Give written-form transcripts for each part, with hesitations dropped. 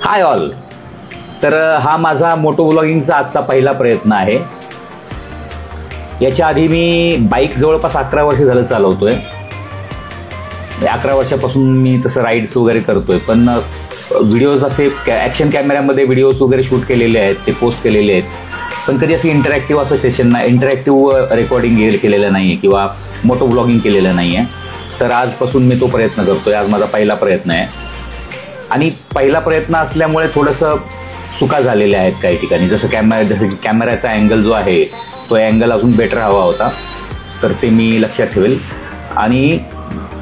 Hi all. तर हा माझा मोटो व्लॉगिंगचा आजचा पहिला प्रयत्न आहे. याच्या आधी मी बाईक जवळपास 11 वर्ष झालं चालवतोय. 11 वर्षापासून मी तसं राईड्स वगैरे करतोय, पण व्हिडिओज असे ॲक्शन कॅमेऱ्यामध्ये व्हिडिओज वगैरे शूट केलेले आहेत, ते पोस्ट केलेले आहेत, पण कधी असे इंटरॅक्टिव्ह असं सेशन नाही, इंटरॅक्टिव्ह रेकॉर्डिंग केलेलं नाही आहे किंवा मोटो व्लॉगिंग केलेलं नाही आहे. तर आजपासून मी तो प्रयत्न करतोय. आज माझा पहिला प्रयत्न आहे आणि पहिला प्रयत्न असल्यामुळे थोडंसं चुका झालेल्या आहेत काही ठिकाणी. जसं की कॅमेऱ्याचा अँगल जो आहे तो अँगल अजून बेटर हवा होता, तर ते मी लक्षात ठेवेल. आणि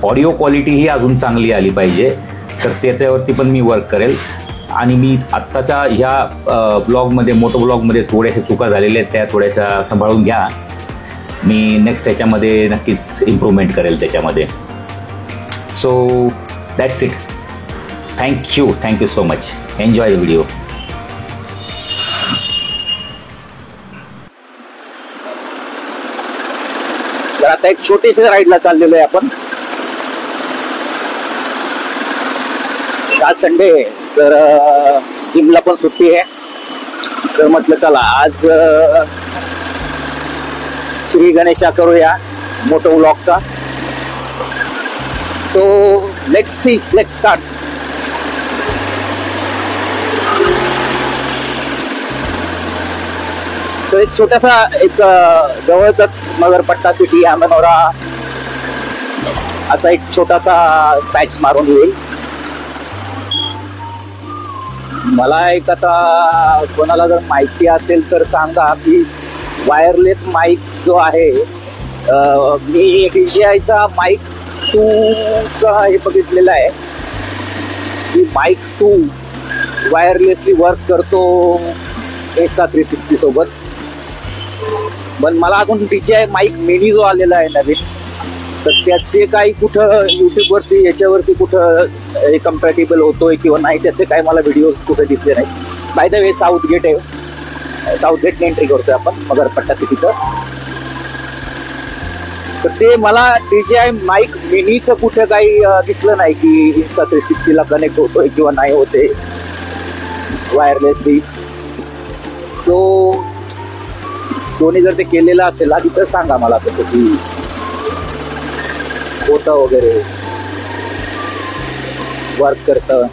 ऑडिओ क्वालिटी ही अजून चांगली आली पाहिजे, तर त्याच्यावरती पण मी वर्क करेल. आणि मी आत्ताच्या ह्या ब्लॉगमध्ये, मोटो ब्लॉगमध्ये थोड्याशा चुका झालेल्या आहेत, त्या थोड्याशा सांभाळून घ्या. मी नेक्स्ट ह्याच्यामध्ये नक्कीच इम्प्रूव्हमेंट करेल त्याच्यामध्ये. So that's it. Thank you so much. Enjoy the video. तर आता एक छोटेसे राईडला चाललेलो आहे आपण. आज संडे आहे, तर जिमला पण सुट्टी आहे, तर म्हटलं चला आज श्री गणेशा करूया मोटो व्लॉगचा. So let's start. तो एक छोटासा जवळच मगरपट्टा सिटी अमनोरा असा एक छोटासा पॅच मारून येईल. मला एक आता कोणाला जर माहिती असेल तर सांगा की वायरलेस माईक जो आहे, मी DJIचा माईक 2 चा हे बघितलेला आहे की माईक 2 वायरलेसली वर्क करतो Insta360 सोबत. पण मला अजून DJI माईक मिनी जो आलेला आहे नवीन, तर त्याचे काही कुठं यूट्यूबवरती याच्यावरती कुठं कम्पॅटेबल होतोय किंवा नाही, त्याचे काही मला व्हिडिओज कुठे दिसले नाही. बाय द वे साऊथ गेटने एंट्री करतोय आपण मगरपट्टा सिटीचं. तर ते मला DJI माईक मिनीचं कुठं काही दिसलं नाही की Insta360ला कनेक्ट होतोय किंवा नाही होते वायरलेसली. सो दोन्ही जर ते केलेलं असेल आधी तर सांगा मला तसं की होतं वगैरे, वर्क करतं.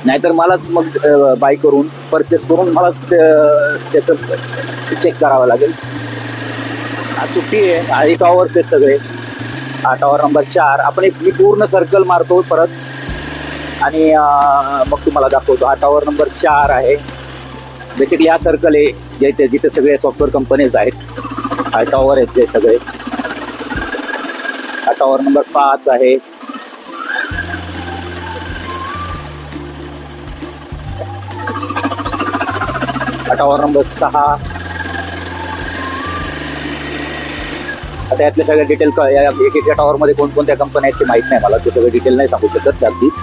नाहीतर मलाच मग बाय करून परचेस करून मलाच त्याचं चेक करावं लागेल. आज सुट्टी आहे, 8 आवर्स आहेत सगळे. 8 आवर नंबर 4 आपण मी पूर्ण सर्कल मारतो परत आणि मग तुम्हाला दाखवतो. 8 आवर नंबर 4 आहे. बेसिकली हा सर्कल आहे जिथे सगळे सॉफ्टवेअर कंपनीज आहेत. 8 आवर आहेत ते सगळे. 8 आवर नंबर 5 आहे. Tower number 6. आता यातले सगळे डिटेल एक टावर मध्ये कोणकोणत्या कंपन्या आहेत ते माहित नाही मला, ते सगळे डिटेल नाही सांगू शकत त्यातलीच.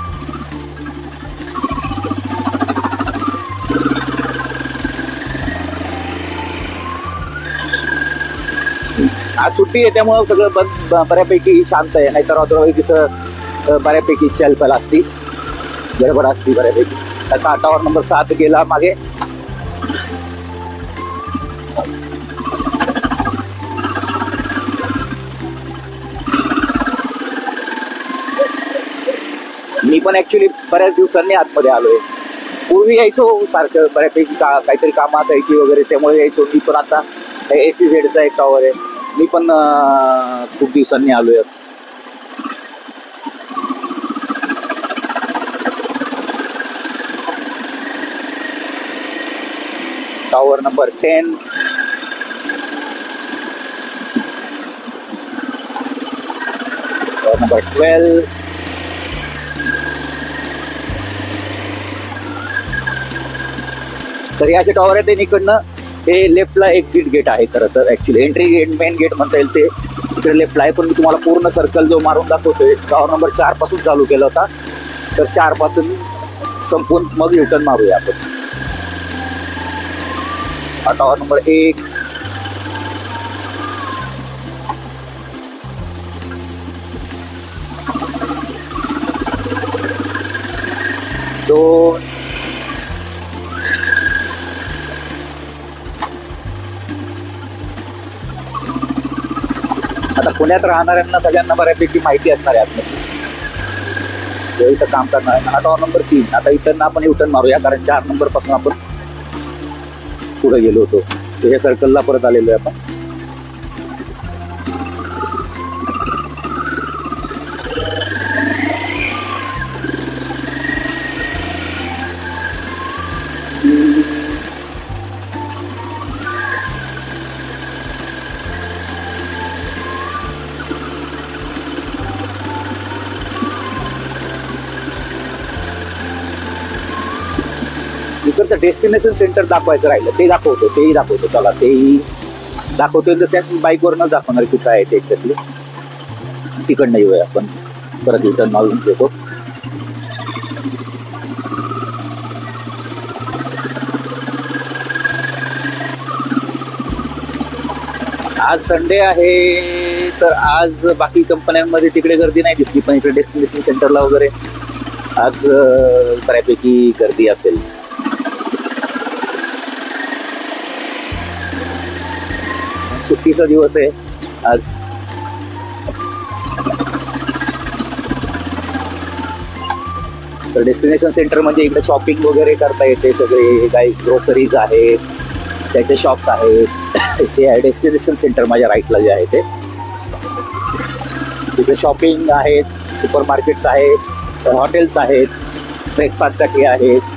आज सुट्टी आहे त्यामुळं सगळं बऱ्यापैकी शांत आहे. नाहीतर अदरवाईज तिथं बऱ्यापैकी चलपल असती, गडबड असती बऱ्यापैकी. त्याचा 8 आवर नंबर 7 गेला मागे. मी पण ऍक्च्युली बऱ्याच दिवसांनी आतमध्ये आलोय. पूर्वी यायचो सारखं बऱ्यापैकी काहीतरी कामं असायची वगैरे, त्यामुळे यायचो मी पण. आता SEZचा एक टॉवर आहे, मी पण खूप दिवसांनी आलोय. Tower number 10. Tower number 12. तर या जे टॉवर आहे ते इकडनं हे लेफ्टला एक्झिट गेट आहे. खरं तर actually entry gate, main gate म्हणता येईल, ते इकडे लेफ्टला आहे. पण मी तुम्हाला पूर्ण सर्कल जो मारून दाखवतोय टॉवर नंबर 4 पासून चालू केला होता, तर 4 पासून संपून मग रिटर्न मारूया आपण. Tower number 1. 2. आता पुण्यात राहणाऱ्यांना सगळ्यांना बऱ्यापैकी माहिती असणार आहे आतमध्ये जो इथं काम करणार आहे. आता नंबर 3. आता इथं आपण युटर्न मारूया, कारण 4 नंबर पासून आपण पुढे गेलो होतो. तर हे सर्कलला परत आलेलो आहे आपण. इकडचं डेस्टिनेशन सेंटर दाखवायचं राहिलं, ते दाखवतो, तेही दाखवतो. चला तेही दाखवतो. इन द सेन्स बाईकवरनच दाखवणार कुठं आहे ते एक्झॅक्टली. तिकडनं येऊया आपण, परत रिटर्न मारून घेतो. आज संडे आहे, तर आज बाकी कंपन्यांमध्ये तिकडे गर्दी नाही दिसली, पण इकडे डेस्टिनेशन सेंटरला वगैरे आज बऱ्यापैकी गर्दी असेल. सुट्टीचा दिवस आहे आज. तर डेस्टिनेशन सेंटर म्हणजे इकडे शॉपिंग वगैरे करता येते. सगळे काही ग्रोसरीज आहेत, त्याचे शॉप्स आहेत. ते आहे डेस्टिनेशन सेंटर माझ्या राईटला जे आहे ते. तिथे शॉपिंग आहेत, सुपर मार्केट्स आहेत, हॉटेल्स आहेत, ब्रेकफास्टसाठी आहेत.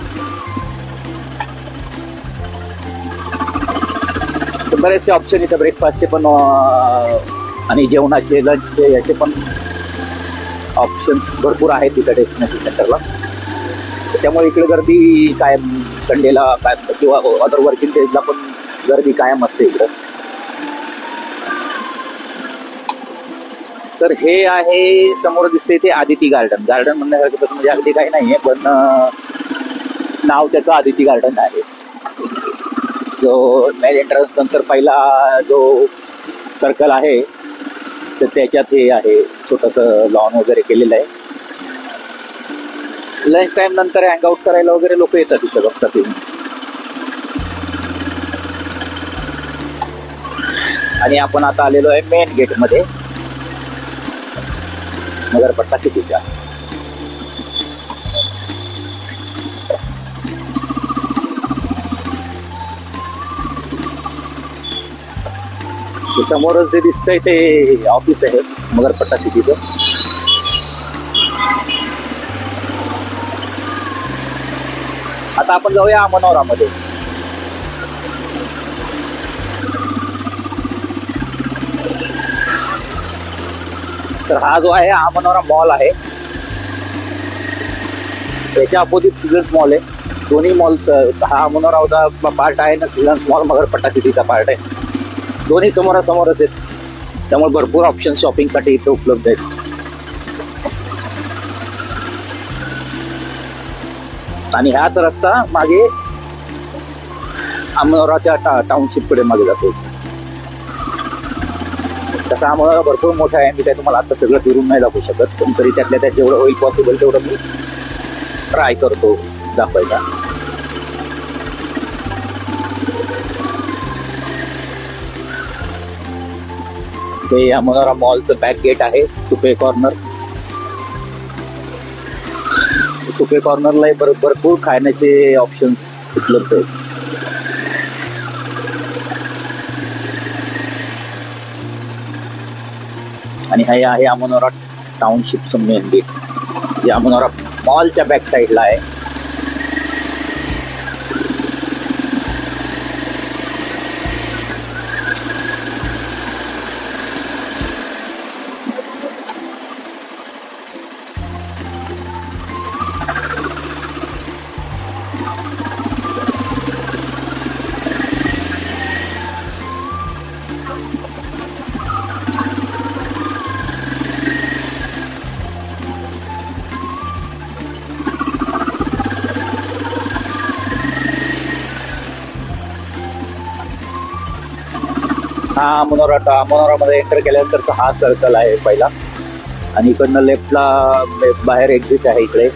बरेचसे ऑप्शन इथं ब्रेकफास्टचे पण आणि जेवणाचे, लंचचे, याचे पण ऑप्शन्स भरपूर आहेत तिथं डेस्टिनेशन सेंटरला. त्यामुळे इकडे गर्दी कायम संडेला काय किंवा अदर वर्किंग डेजला पण गर्दी कायम असते इकडं. तर हे आहे समोर दिसते ते आदिती गार्डन. गार्डन म्हणण्यासारखं तसं म्हणजे अगदी काही नाही आहे, पण नाव त्याचं आदिती गार्डन आहे. जो मेन एंट्रन्स नंतर पहिला जो सर्कल आहे तर त्याच्यात हे आहे, छोटंसं लॉन वगैरे केलेलं आहे. लंच टाइम नंतर हँगआउट करायला वगैरे लोक येतात तिथं, बसतात येऊन. आणि आपण आता आलेलो आहे मेन गेटमध्ये, नगरपट्टा सिटीच्या. समोरच जे दिसतंय ते ऑफिस आहे नगरपट्टा सिटीचं. आता आपण जाऊया मनोरामध्ये. तर हा जो आहे हा मनोरा मॉल आहे. त्याच्या अपोजिट सीझन्स मॉल आहे. दोन्ही मॉलचं हा मनोराचा पार्ट आहे ना, सीझन्स मॉल नगरपट्टा सिटीचा पार्ट आहे. दोन्ही समोरासमोरच आहेत, त्यामुळे भरपूर ऑप्शन शॉपिंगसाठी इथे उपलब्ध आहेत. आणि हाच रस्ता मागे मनोराच्या टाउनशिपकडे मागे जातो. तसा मनोरा भरपूर मोठा आहे. मी काय तुम्हाला आता सगळं फिरून नाही दाखवू शकत, पण तरी त्यातल्या त्यात जेवढं होईल पॉसिबल तेवढं मी ट्राय करतो दाखवायचा. हे या मनोरा मॉलचं बॅक गेट आहे. तुपे कॉर्नर. तुपे कॉर्नरला भरपूर खाण्याचे ऑप्शन्स उपलब्ध आहेत. आणि हे आहे अमनोरा टाउनशिपचं मेन गेट, जे अमनोरा मॉलच्या बॅक साईडला आहे. हा मनोरामध्ये एंटर केल्यानंतरचा हा सर्कल आहे पहिला. आणि इकडनं लेफ्टला बाहेर एक्झिट आहे इकडे.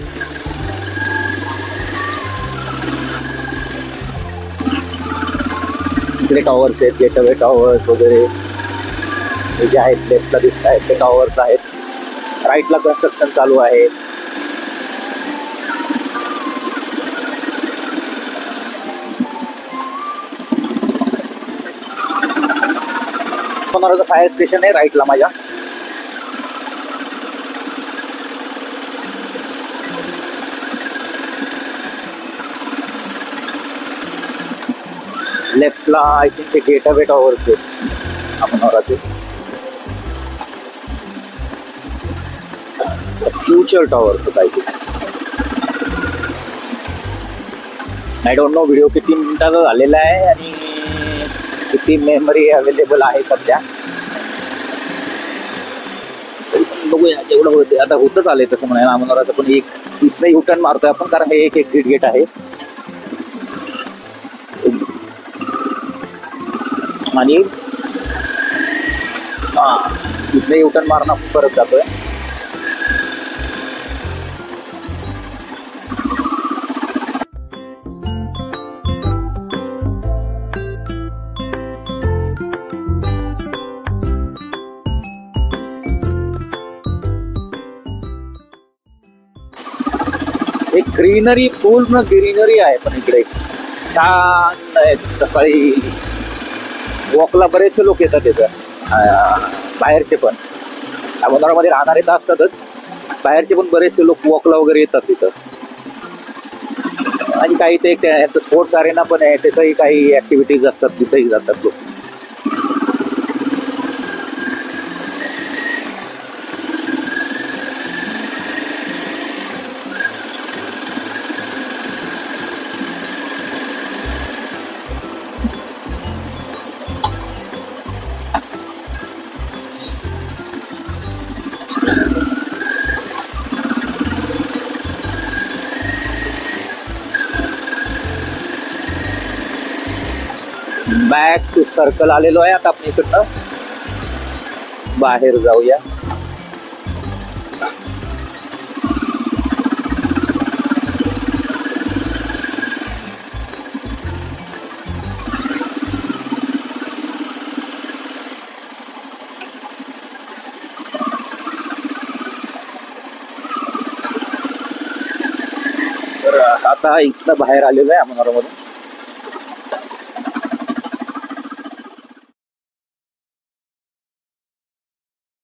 इकडे टॉवर्स आहेत, गेटवे टॉवर्स वगैरे हे जे आहेत लेफ्टला दिसत आहेत ते टॉवर्स आहेत. राईटला कन्स्ट्रक्शन चालू आहे. फायर स्टेशन आहे राईटला माझ्या. लेफ्टला आय थिंक ते गेटवे टॉवर्स आहेत अमनोराचे. फ्युचर टॉवर्स होत आहे. आय डोंट नो व्हिडिओ किती मिनिटाचा झालेला आहे आणि किती मेमरी अवेलेबल आहे सध्या. बघूया जेवढं होते. आता होतच आले तसं म्हणायला अमनोराचं, पण एक इथलं युटर्न मारतोय आपण कारण हे एक एक्झिट गेट आहे आणि इथले युटर्न मारणं परत जातोय. एक ग्रीनरी, पूर्ण ग्रीनरी आहे पण इकडे छान आहे. सकाळी वॉकला बरेचसे लोक येतात तिथं, बाहेरचे पण. अमनोरामध्ये राहणारे तर असतातच, बाहेरचे पण बरेचसे लोक वॉकला वगैरे येतात तिथं. आणि काही ते स्पोर्ट्स अरेना पण आहे, तिथंही काही ऍक्टिव्हिटीज असतात, तिथंही जातात लोक. बॅक टू सर्कल आलेलो आहे. आता आपण इकडनं बाहेर जाऊया. तर आता इथनं बाहेर आलेलो आहे अमनोरामधून.